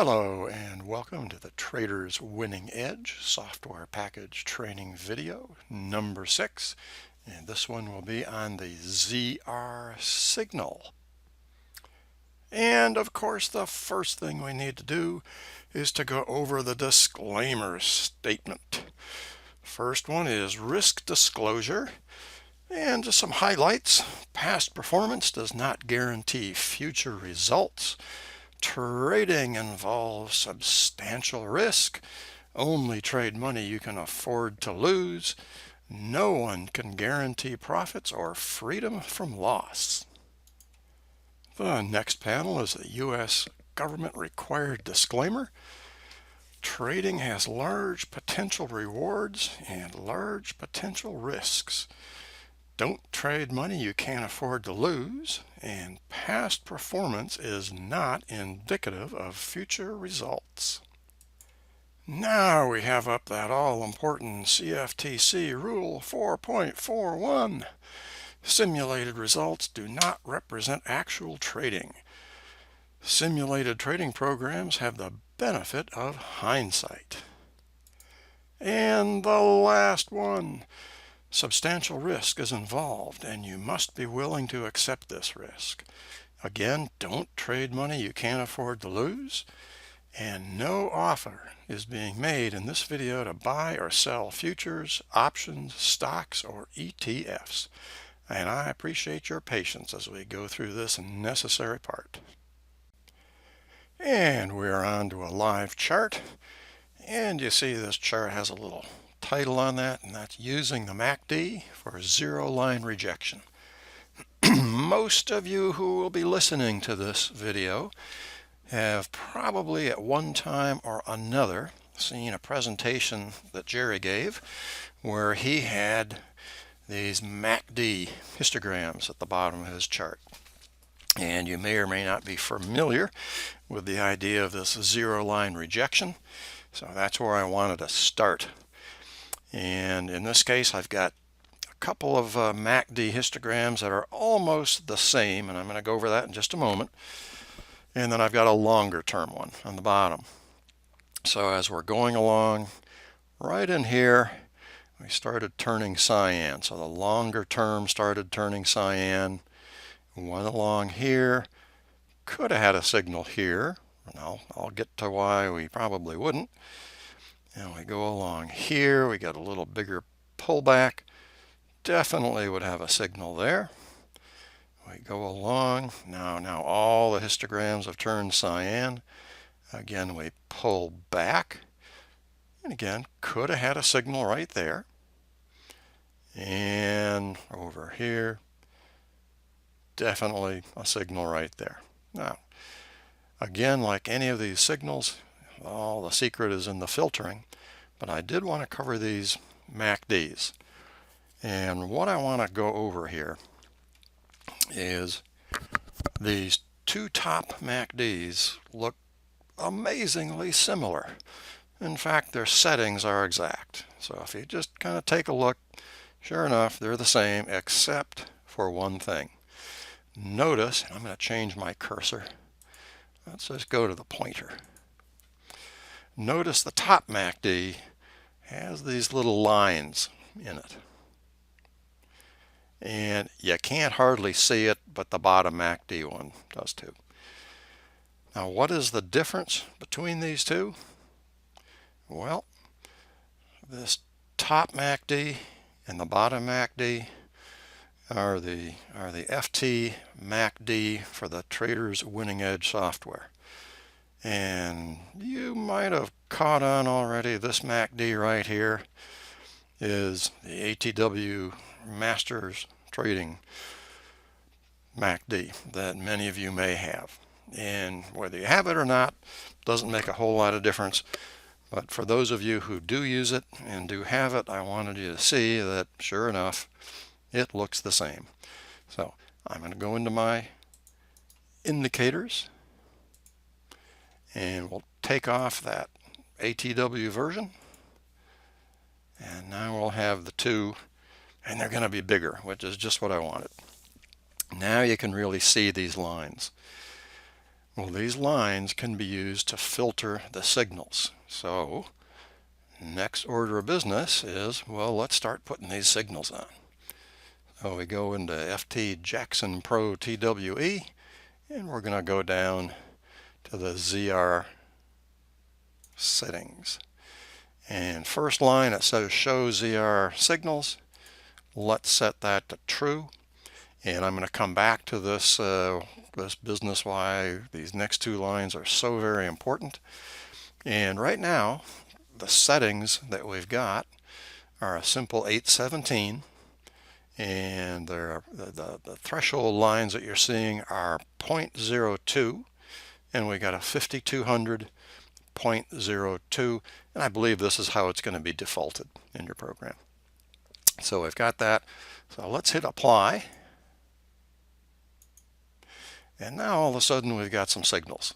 Hello and welcome to the Trader's Winning Edge software package training video number 6, and this one will be on the ZR signal. And of course the first thing we need to do is to go over the disclaimer statement. First one is risk disclosure, and just some highlights. Past performance does not guarantee future results. Trading involves substantial risk. Only trade money you can afford to lose. No one can guarantee profits or freedom from loss. The next panel is the U.S. government required disclaimer. Trading has large potential rewards and large potential risks. Don't trade money you can't afford to lose, and past performance is not indicative of future results. Now we have up that all-important CFTC Rule 4.41. Simulated results do not represent actual trading. Simulated trading programs have the benefit of hindsight. And the last one. Substantial risk is involved, and you must be willing to accept this risk. Again, don't trade money you can't afford to lose, and no offer is being made in this video to buy or sell futures, options, stocks, or ETFs. And I appreciate your patience as we go through this necessary part. And we're on to a live chart, and you see this chart has a little title on that, and that's using the MACD for zero line rejection. Most of you who will be listening to this video have probably at one time or another seen a presentation that Jerry gave where he had these MACD histograms at the bottom of his chart. And you may or may not be familiar with the idea of this zero line rejection. So that's where I wanted to start. And in this case, I've got a couple of MACD histograms that are almost the same, and I'm going to go over that in just a moment. And then I've got a longer term one on the bottom. So as we're going along, right in here, we started turning cyan. So the longer term started turning cyan. Went along here, could have had a signal here. Now I'll get to why we probably wouldn't. And we go along here, we got a little bigger pullback, definitely would have a signal there. We go along, now all the histograms have turned cyan. Again, we pull back, and again, could have had a signal right there. And over here, definitely a signal right there. Now, again, like any of these signals, all the secret is in the filtering, but I did want to cover these MACDs. And what I want to go over here is these two top MACDs look amazingly similar. In fact, their settings are exact. So if you just kind of take a look, sure enough, they're the same except for one thing. Notice, I'm going to change my cursor. Let's just go to the pointer. Notice the top MACD has these little lines in it. And you can't hardly see it, but the bottom MACD one does too. Now, what is the difference between these two? Well, this top MACD and the bottom MACD are the FT MACD for the Trader's Winning Edge software. And you might have caught on already, this MACD right here is the ATW Masters Trading MACD that many of you may have. And whether you have it or not doesn't make a whole lot of difference. But for those of you who do use it and do have it, I wanted you to see that sure enough, it looks the same. So I'm going to go into my indicators, and we'll take off that ATW version, and now we'll have the two, and they're going to be bigger, which is just what I wanted. Now you can really see these lines. Well, these lines can be used to filter the signals. So next order of business is, well, let's start putting these signals on. So we go into FT Jackson Pro TWE, and we're going to go down to the ZR settings. And first line, it says show ZR signals. Let's set that to true. And I'm going to come back to this, this business, why these next two lines are so very important. And right now, the settings that we've got are a simple 817. And the threshold lines that you're seeing are 0.02, and we got a 5200 0.02, and I believe this is how it's going to be defaulted in your program. So we've got that. So let's hit apply, and now all of a sudden we've got some signals.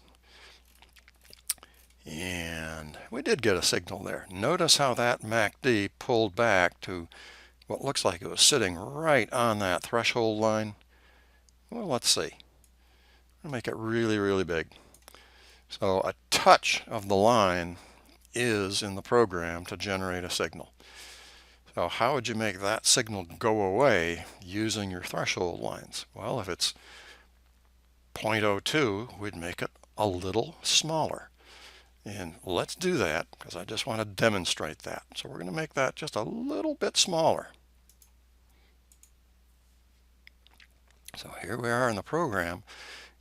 And we did get a signal there. Notice how that MACD pulled back to what looks like it was sitting right on that threshold line. Well, let's see. I'll make it really, really big. So a touch of the line is in the program to generate a signal. So how would you make that signal go away using your threshold lines? Well, if it's 0.02, we'd make it a little smaller. And let's do that because I just want to demonstrate that. So we're going to make that just a little bit smaller. So here we are in the program,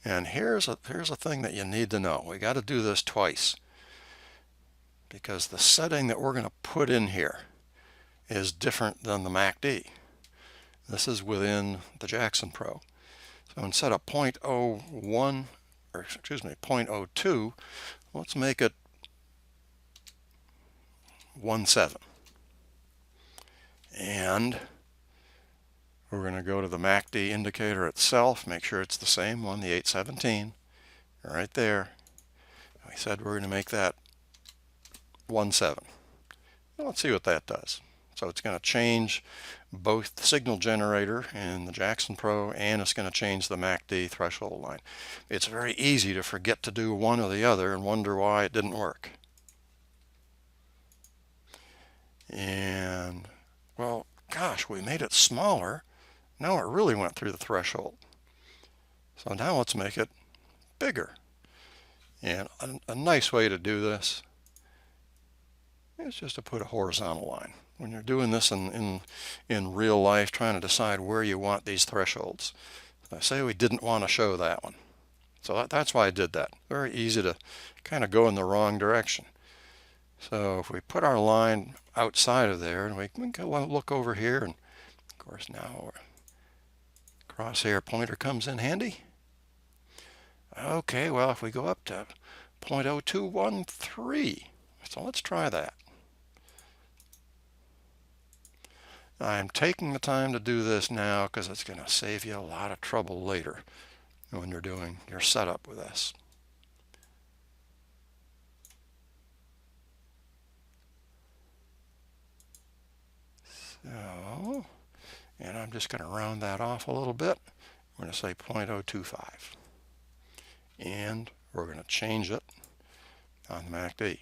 and here's a thing that you need to know. We got to do this twice because the setting that we're going to put in here is different than the MACD. This is within the Jackson Pro. So instead of 0.01, or excuse me, 0.02, let's make it 1.7. And we're going to go to the MACD indicator itself, make sure it's the same one, the 817, right there. We said we're going to make that 1.7. Well, let's see what that does. So it's going to change both the signal generator in the Jackson Pro, and it's going to change the MACD threshold line. It's very easy to forget to do one or the other and wonder why it didn't work. And, well, gosh, we made it smaller. Now it really went through the threshold. So now let's make it bigger. And a nice way to do this is just to put a horizontal line. When you're doing this in real life, trying to decide where you want these thresholds. I say we didn't want to show that one. So that's why I did that. Very easy to kind of go in the wrong direction. So if we put our line outside of there, and we can look over here, and of course now our crosshair pointer comes in handy. Okay, well, if we go up to 0.0213, so let's try that. I'm taking the time to do this now because it's going to save you a lot of trouble later when you're doing your setup with this. So, and I'm just going to round that off a little bit. We're going to say 0.025. And we're going to change it on the MACD.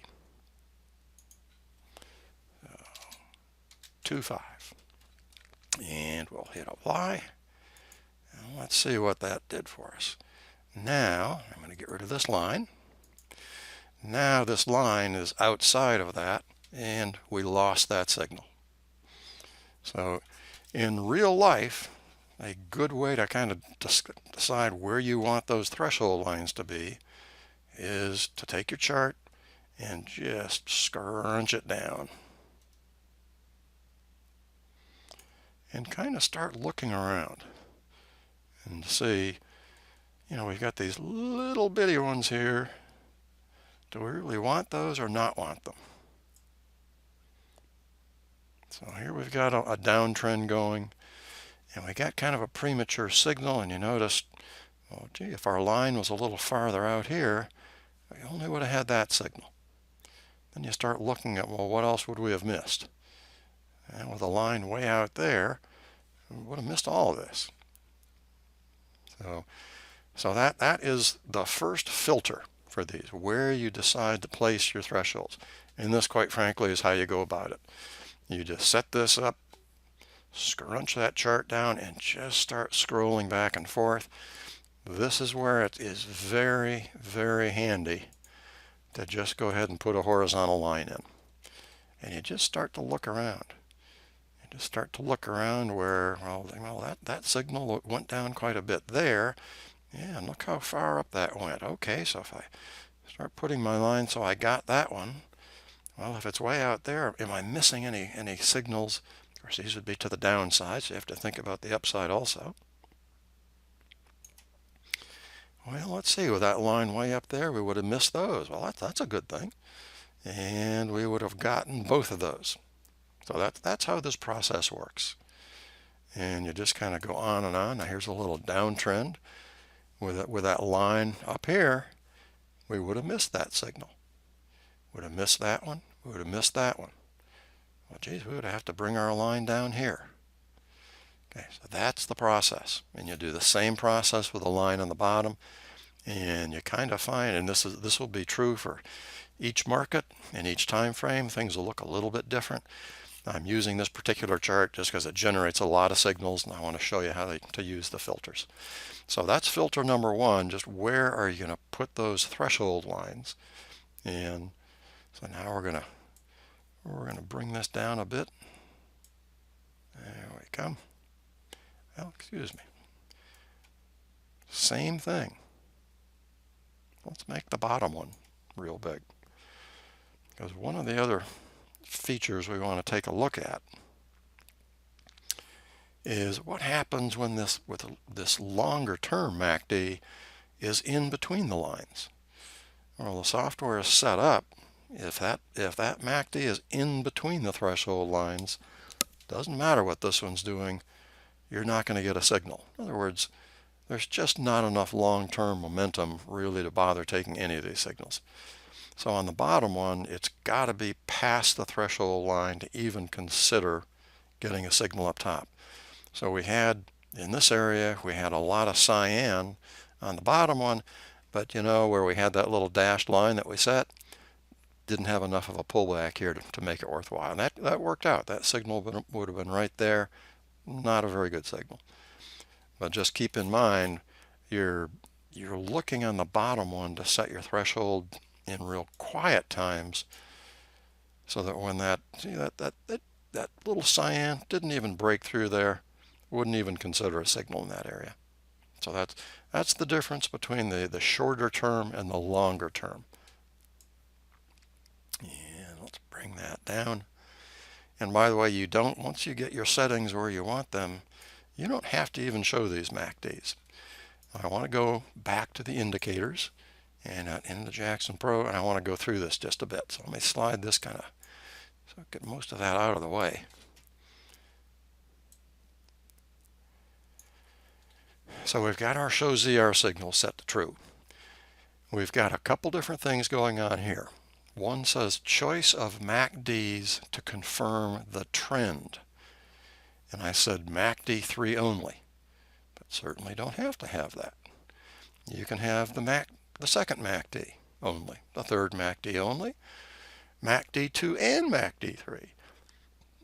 2.5. And we'll hit apply. And let's see what that did for us. Now, I'm going to get rid of this line. Now this line is outside of that, and we lost that signal. So in real life, a good way to kind of decide where you want those threshold lines to be is to take your chart and just scrunch it down. And kind of start looking around and see, you know, we've got these little bitty ones here. Do we really want those or not want them? So here we've got a downtrend going, and we got kind of a premature signal, and you notice, oh gee, if our line was a little farther out here, we only would have had that signal. Then you start looking at, well, what else would we have missed? And with a line way out there, we would have missed all of this. So So that is the first filter for these, where you decide to place your thresholds. And this, quite frankly, is how you go about it. You just set this up, scrunch that chart down, and just start scrolling back and forth. This is where it is very, very handy to just go ahead and put a horizontal line in. And you just start to look around. You just start to look around where, well, that signal went down quite a bit there. Yeah, and look how far up that went. Okay, so if I start putting my line so I got that one, well, if it's way out there, am I missing any signals? Of course, these would be to the downside, so you have to think about the upside also. Well, let's see, with that line way up there, we would have missed those. Well, that's a good thing. And we would have gotten both of those. So that's how this process works. And you just kind of go on and on. Now here's a little downtrend. With that line up here, we would have missed that signal. Would have missed that one. We would have missed that one. Well, geez, we would have to bring our line down here. Okay, so that's the process. And you do the same process with a line on the bottom. And you kind of find, and this will be true for each market and each time frame, things will look a little bit different. I'm using this particular chart just because it generates a lot of signals, and I want to show you how to use the filters. So that's filter number one, just where are you going to put those threshold lines? And so now we're going to bring this down a bit. There we come. Well, excuse me. Same thing. Let's make the bottom one real big. Because one of the other features we want to take a look at is what happens when this longer term MACD is in between the lines. Well, the software is set up, if that MACD is in between the threshold lines, doesn't matter what this one's doing, you're not going to get a signal. In other words, there's just not enough long-term momentum really to bother taking any of these signals. So on the bottom one, it's got to be past the threshold line to even consider getting a signal up top. So we had, in this area, we had a lot of cyan on the bottom one, but you know, where we had that little dashed line that we set, didn't have enough of a pullback here to make it worthwhile. And that worked out. That signal would have been right there. Not a very good signal. But just keep in mind, you're looking on the bottom one to set your threshold in real quiet times, so that when that little cyan didn't even break through there, wouldn't even consider a signal in that area. So that's the difference between the shorter term and the longer term. And let's bring that down. And by the way, you don't, once you get your settings where you want them, you don't have to even show these MACDs. I want to go back to the indicators and in the Jackson Pro, and I want to go through this just a bit. So let me slide this kind of, so get most of that out of the way. So we've got our show ZR signal set to true. We've got a couple different things going on here. One says choice of MACDs to confirm the trend. And I said MACD 3 only, but certainly don't have to have that. You can have the second MACD only, the third MACD only, MACD 2 and MACD 3,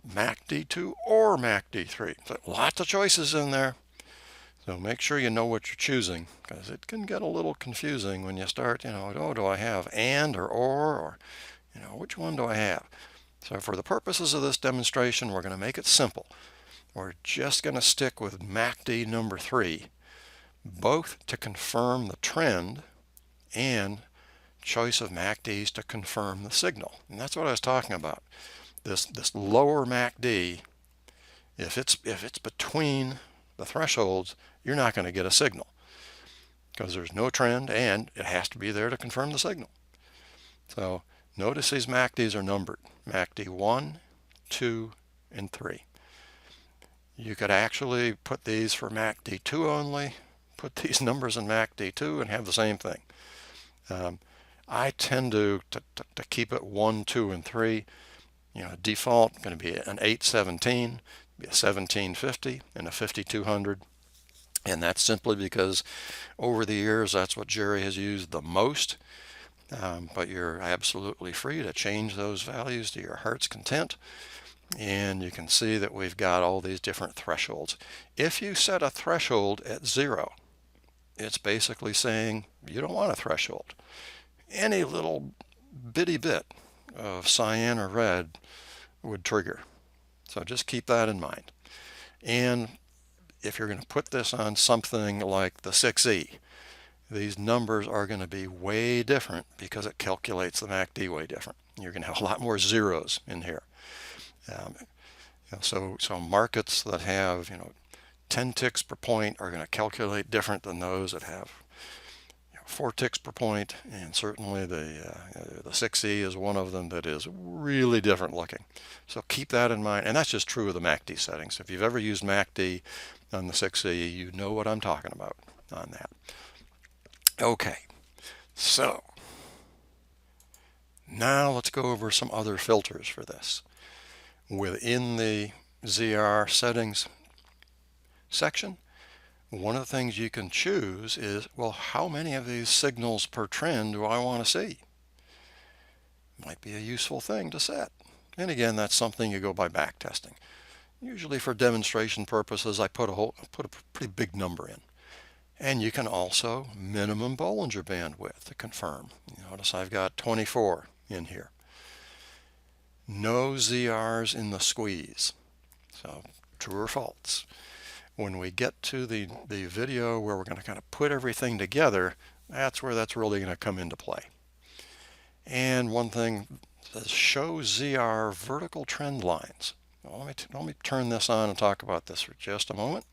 MACD 2 or MACD 3. So lots of choices in there. So make sure you know what you're choosing, because it can get a little confusing when you start, you know, oh, do I have and or, you know, which one do I have? So for the purposes of this demonstration, we're going to make it simple. We're just going to stick with MACD number 3, both to confirm the trend and choice of MACDs to confirm the signal. And that's what I was talking about. This lower MACD, if it's between the thresholds, you're not going to get a signal because there's no trend and it has to be there to confirm the signal. So notice these MACDs are numbered, MACD 1, 2, and 3. You could actually put these for MACD 2 only, put these numbers in MACD 2 and have the same thing. I tend to keep it 1, 2, and 3. You know, default going to be an 817, be a 1750, and a 5200. And that's simply because over the years, that's what Jerry has used the most. But you're absolutely free to change those values to your heart's content. And you can see that we've got all these different thresholds. If you set a threshold at 0, it's basically saying you don't want a threshold. Any little bitty bit of cyan or red would trigger. So just keep that in mind. And if you're going to put this on something like the 6E, these numbers are going to be way different because it calculates the MACD way different. You're going to have a lot more zeros in here. So markets that have 10 ticks per point are going to calculate different than those that have 4 ticks per point, and certainly the 6E is one of them that is really different looking. So keep that in mind, and that's just true of the MACD settings. If you've ever used MACD on the 6E, you know what I'm talking about on that. Okay, so now let's go over some other filters for this. Within the ZR settings section, one of the things you can choose is, well, how many of these signals per trend do I want to see? Might be a useful thing to set. And again, that's something you go by back testing. Usually for demonstration purposes, I put a pretty big number in. And you can also minimum Bollinger Bandwidth to confirm. You notice I've got 24 in here. No ZRs in the squeeze. So true or false. When we get to the video where we're going to kind of put everything together, that's where that's really going to come into play. And one thing says show ZR vertical trend lines. Well, let me turn this on and talk about this for just a moment.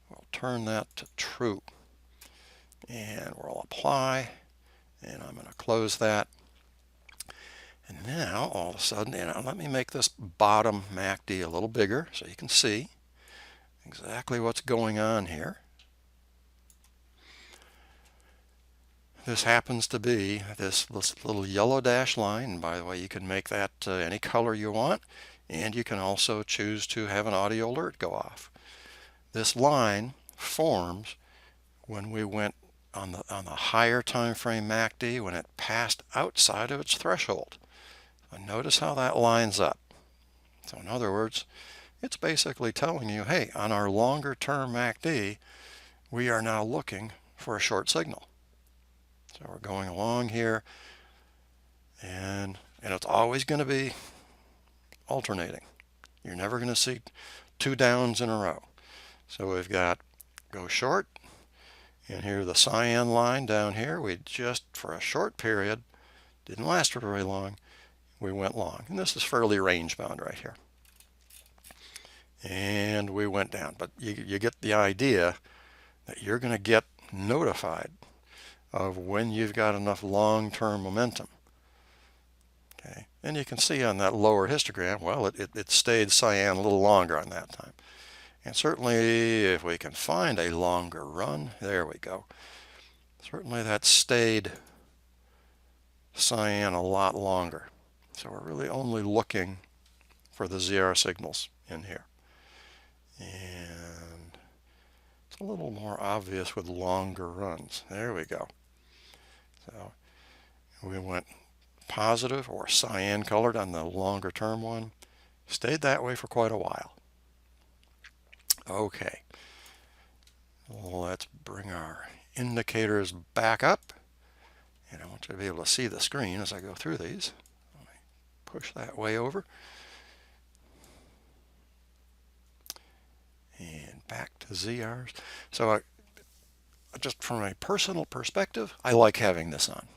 We'll turn that to true. And we'll apply, and I'm going to close that. And now, all of a sudden, let me make this bottom MACD a little bigger so you can see exactly what's going on here. This happens to be this little yellow dashed line. And by the way, you can make that any color you want, and you can also choose to have an audio alert go off. This line forms when we went on the higher time frame MACD when it passed outside of its threshold. So notice how that lines up. So in other words, it's basically telling you, hey, on our longer term MACD, we are now looking for a short signal. So we're going along here, and it's always going to be alternating. You're never going to see 2 downs in a row. So we've got go short, and here the cyan line down here, we just, for a short period, didn't last for very long, we went long. And this is fairly range bound right here. And we went down. But you get the idea that you're going to get notified of when you've got enough long-term momentum. Okay, and you can see on that lower histogram, well, it stayed cyan a little longer on that time. And certainly if we can find a longer run, there we go. Certainly that stayed cyan a lot longer. So we're really only looking for the ZR signals in here. And it's a little more obvious with longer runs. There we go. So we went positive or cyan colored on the longer term one. Stayed that way for quite a while. Okay. Let's bring our indicators back up. And I want you to be able to see the screen as I go through these. Let me push that way over. And back to ZRs. So just from a personal perspective, I like having this on.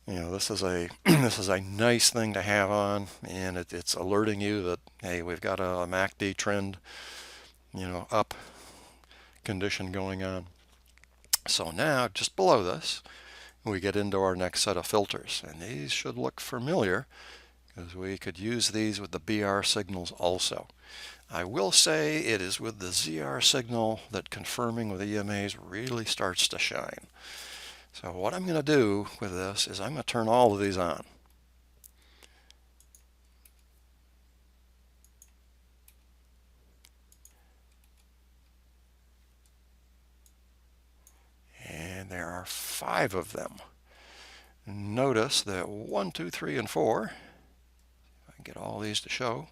This is a this is a nice thing to have on, and it's alerting you that, hey, we've got a MACD trend, up condition going on. So now, just below this, we get into our next set of filters, and these should look familiar because we could use these with the BR signals also. I will say it is with the ZR signal that confirming with EMAs really starts to shine. So what I'm going to do with this is I'm going to turn all of these on. are 5 of them. Notice that 1, 2, 3, and 4, if I can get all these to show,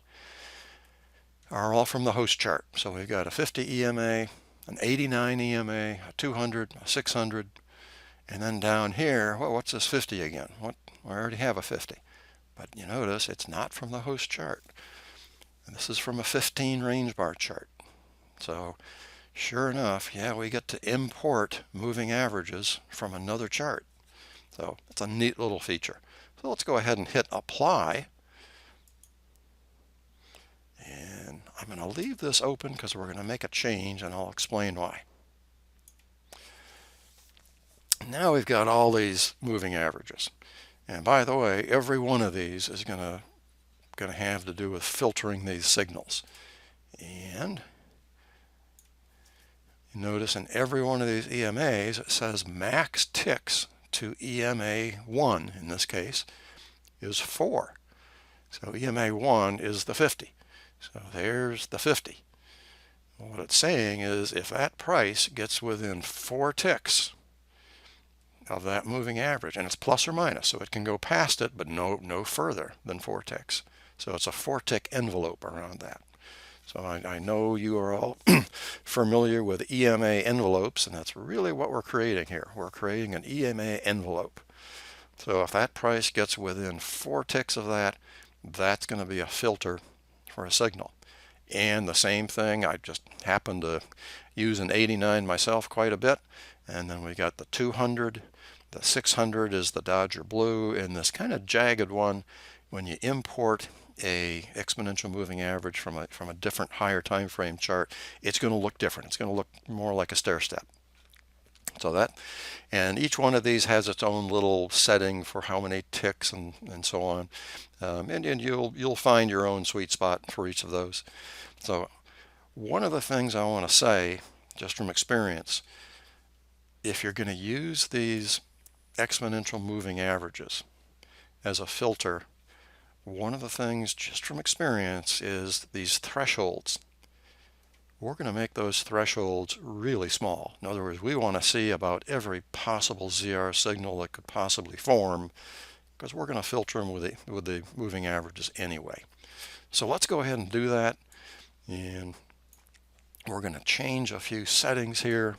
are all from the host chart. So we've got a 50 EMA, an 89 EMA, a 200, a 600, and then down here, well, what's this 50 again? I already have a 50. But you notice it's not from the host chart. And this is from a 15 range bar chart. So sure enough, yeah, we get to import moving averages from another chart. So it's a neat little feature. So let's go ahead and hit apply. And I'm going to leave this open because we're going to make a change, and I'll explain why. Now we've got all these moving averages. And by the way, every one of these is going to have to do with filtering these signals. And you notice in every one of these EMAs, it says max ticks to EMA 1, in this case, is 4. So EMA 1 is the 50. So there's the 50. What it's saying is if that price gets within 4 ticks of that moving average, and it's plus or minus, so it can go past it, but no further than 4 ticks. So it's a 4-tick envelope around that. So I know you are all familiar with EMA envelopes, and that's really what we're creating here. We're creating an EMA envelope. So if that price gets within 4 ticks of that, that's going to be a filter for a signal. And the same thing, I just happen to use an 89 myself quite a bit. And then we got the 200, the 600 is the Dodger Blue, and this kind of jagged one, when you import a exponential moving average from a different higher time frame chart, it's going to look different. It's going to look more like a stair step. So that, and each one of these has its own little setting for how many ticks and so on. And you'll find your own sweet spot for each of those. So one of the things I want to say, just from experience, if you're going to use these exponential moving averages as a filter, one of the things, just from experience, is these thresholds. We're going to make those thresholds really small. In other words, we want to see about every possible ZR signal that could possibly form, because we're going to filter them with the moving averages anyway. So let's go ahead and do that, and we're going to change a few settings here.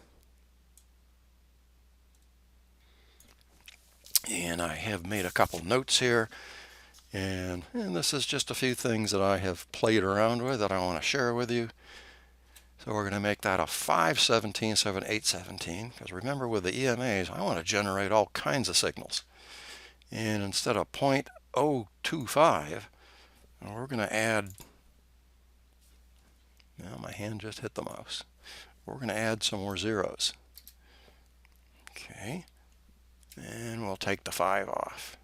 And I have made a couple notes here. And this is just a few things that I have played around with that I want to share with you. So we're going to make that a 517 instead of an 817, because remember with the EMAs, I want to generate all kinds of signals. And instead of 0.025, we're going to add, now my hand just hit the mouse. We're going to add some more zeros. Okay, and we'll take the 5 off.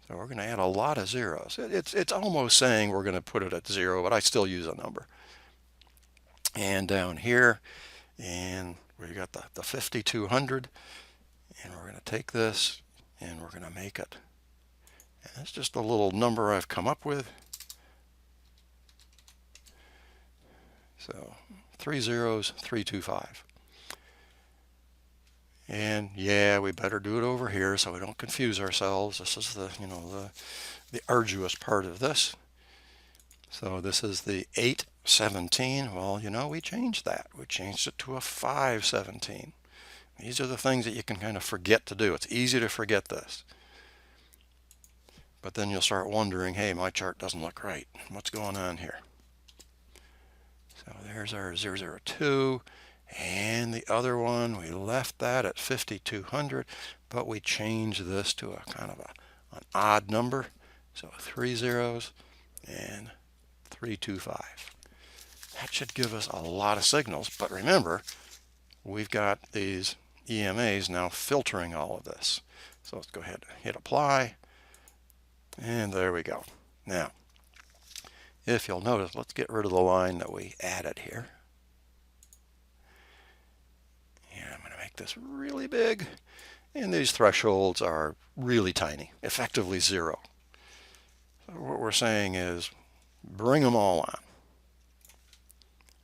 So we're going to add a lot of zeros. It's almost saying we're going to put it at 0, but I still use a number. And down here, and we got the 5200, and we're going to take this and we're going to make it. And that's just a little number I've come up with. So 3 zeros, 325. And yeah, we better do it over here so we don't confuse ourselves. This is the arduous part of this. So this is the 817. Well, we changed that. We changed it to a 517. These are the things that you can kind of forget to do. It's easy to forget this. But then you'll start wondering, hey, my chart doesn't look right. What's going on here? So there's our 002. And the other one, we left that at 5200, but we changed this to a kind of an odd number. So 3 zeros and 325. That should give us a lot of signals, but remember, we've got these EMAs now filtering all of this. So let's go ahead and hit apply, and there we go. Now, if you'll notice, let's get rid of the line that we added here. And I'm going to make this really big, and these thresholds are really tiny, effectively 0. So what we're saying is bring them all on,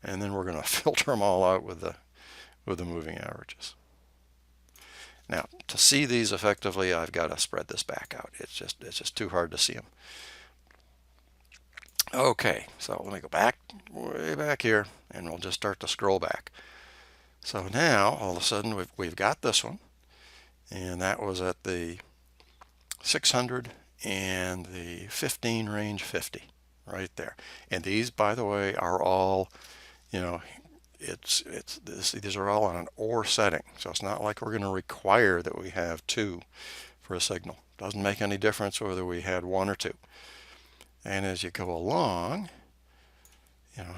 and then we're going to filter them all out with the moving averages. Now, to see these effectively, I've got to spread this back out. It's just too hard to see them. Okay, so let me go back, way back here, and we'll just start to scroll back. So now, all of a sudden, we've got this one, and that was at the 600 and the 15 range 50, right there. And these, by the way, are all, you know, these are all on an OR setting. So it's not like we're going to require that we have 2 for a signal. Doesn't make any difference whether we had 1 or 2. And as you go along,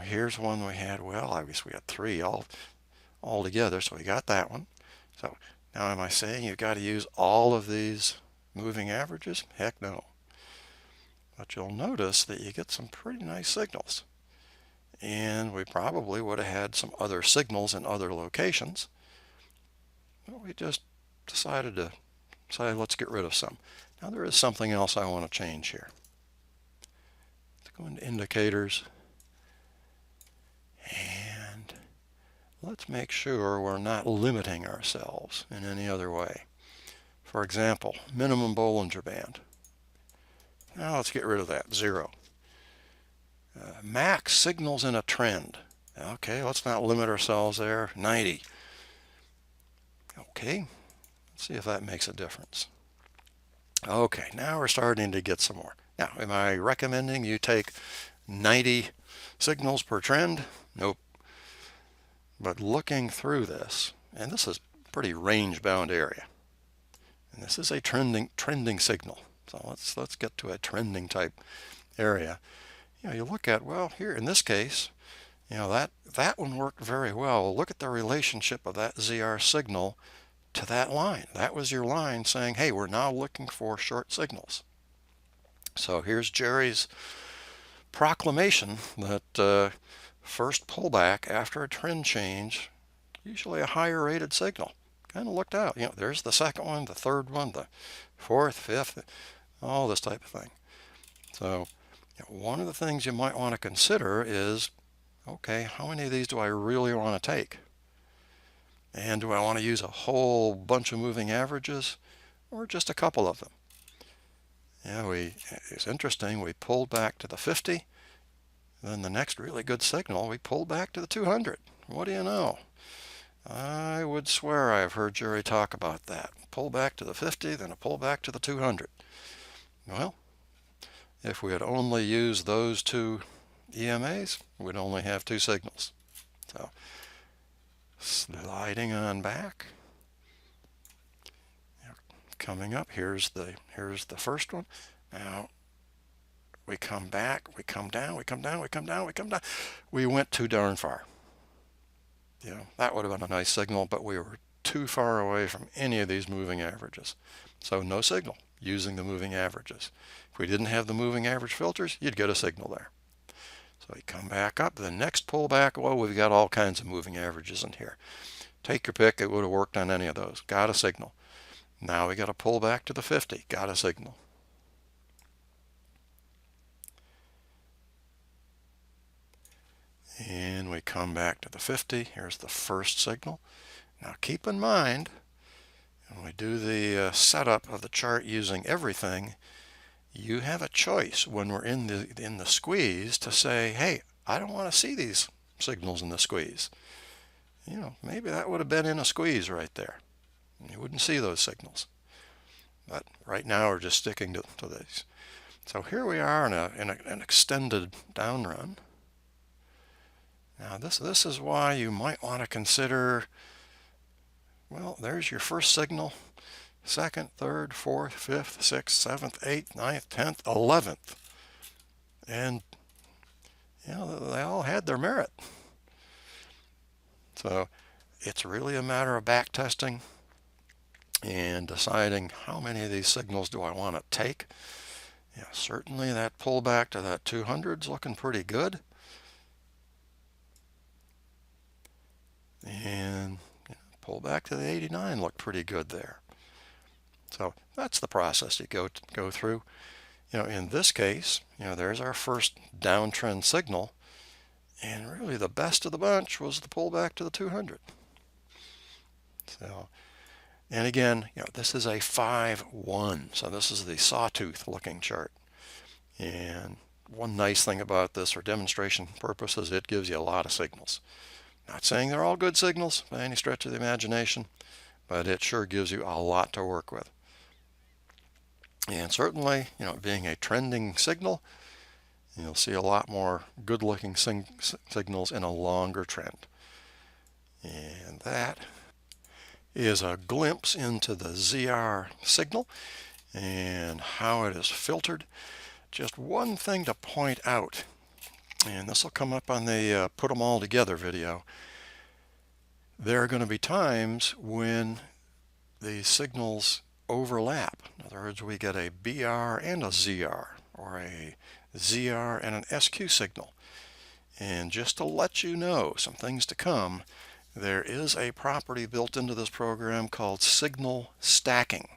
here's one we had, well, I guess we had 3 all together, so we got that one. So now am I saying you've got to use all of these moving averages? Heck no. But you'll notice that you get some pretty nice signals. And we probably would have had some other signals in other locations. But we just decided to say, let's get rid of some. Now there is something else I want to change here. Let's go into indicators. And let's make sure we're not limiting ourselves in any other way. For example, minimum Bollinger Band. Now let's get rid of that, 0. Max signals in a trend. Okay, let's not limit ourselves there, 90. Okay, let's see if that makes a difference. Okay, now we're starting to get some more. Now, am I recommending you take 90 signals per trend? Nope. But looking through this, and this is a pretty range-bound area, and this is a trending signal. So let's get to a trending type area. You look at, well, here in this case, that one worked very well. Look at the relationship of that ZR signal to that line. That was your line saying, hey, we're now looking for short signals. So here's Jerry's proclamation that first pullback after a trend change, usually a higher rated signal. Kind of looked out. There's the second one, the third one, the fourth, fifth, all this type of thing. So one of the things you might want to consider is, okay, how many of these do I really want to take? And do I want to use a whole bunch of moving averages or just a couple of them? It's interesting, we pulled back to the 50, then the next really good signal, we pulled back to the 200. What do you know? I would swear I've heard Jerry talk about that. Pull back to the 50, then a pull back to the 200. Well, if we had only used those 2 EMAs, we'd only have 2 signals. So sliding on back. Coming up, here's the first one. Now we come back, we come down, we come down, we come down, we come down. We went too darn far. That would have been a nice signal, but we were too far away from any of these moving averages. So no signal using the moving averages. If we didn't have the moving average filters, you'd get a signal there. So we come back up. The next pullback, well, we've got all kinds of moving averages in here. Take your pick. It would have worked on any of those. Got a signal. Now we got to pull back to the 50. Got a signal. And we come back to the 50. Here's the first signal. Now keep in mind, when we do the setup of the chart using everything, you have a choice when we're in the squeeze to say, hey, I don't want to see these signals in the squeeze. Maybe that would have been in a squeeze right there. You wouldn't see those signals. But right now we're just sticking to these. So here we are in an extended down run. Now this is why you might want to consider, well, there's your first signal, second, third, fourth, fifth, sixth, seventh, eighth, ninth, 10th, 11th. And they all had their merit. So it's really a matter of back testing and deciding how many of these signals do I want to take. Certainly that pullback to that 200 is looking pretty good. And pull back to the 89 looked pretty good there. So that's the process you go through. In this case, there's our first downtrend signal, and really the best of the bunch was the pullback to the 200. So And again, this is a 5-1, so this is the sawtooth looking chart. And one nice thing about this for demonstration purposes, it gives you a lot of signals. Not saying they're all good signals by any stretch of the imagination, but it sure gives you a lot to work with. And certainly, being a trending signal, you'll see a lot more good-looking signals in a longer trend. And that is a glimpse into the ZR signal and how it is filtered. Just one thing to point out, and this will come up on the put them all together video. There are going to be times when the signals overlap. In other words, we get a BR and a ZR, or a ZR and an SQ signal. And just to let you know some things to come, there is a property built into this program called signal stacking.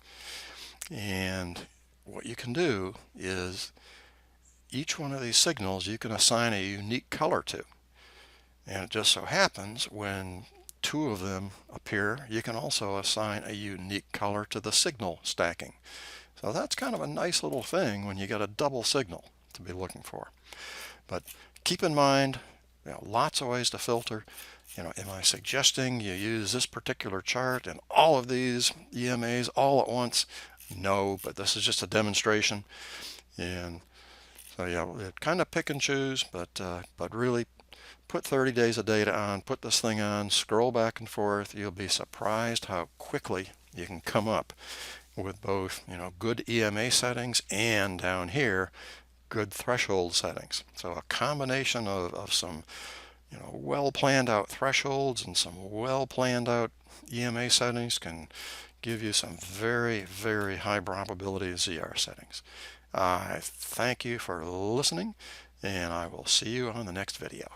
And what you can do is each one of these signals you can assign a unique color to. And it just so happens when two of them appear, you can also assign a unique color to the signal stacking. So that's kind of a nice little thing when you get a double signal to be looking for. But keep in mind, lots of ways to filter. Am I suggesting you use this particular chart and all of these EMAs all at once? No, but this is just a demonstration. And so kind of pick and choose, but really put 30 days of data on, put this thing on, scroll back and forth. You'll be surprised how quickly you can come up with both, good EMA settings and down here, good threshold settings. So a combination of some, well planned out thresholds and some well planned out EMA settings can give you some very, very high probability ZR settings. I thank you for listening, and I will see you on the next video.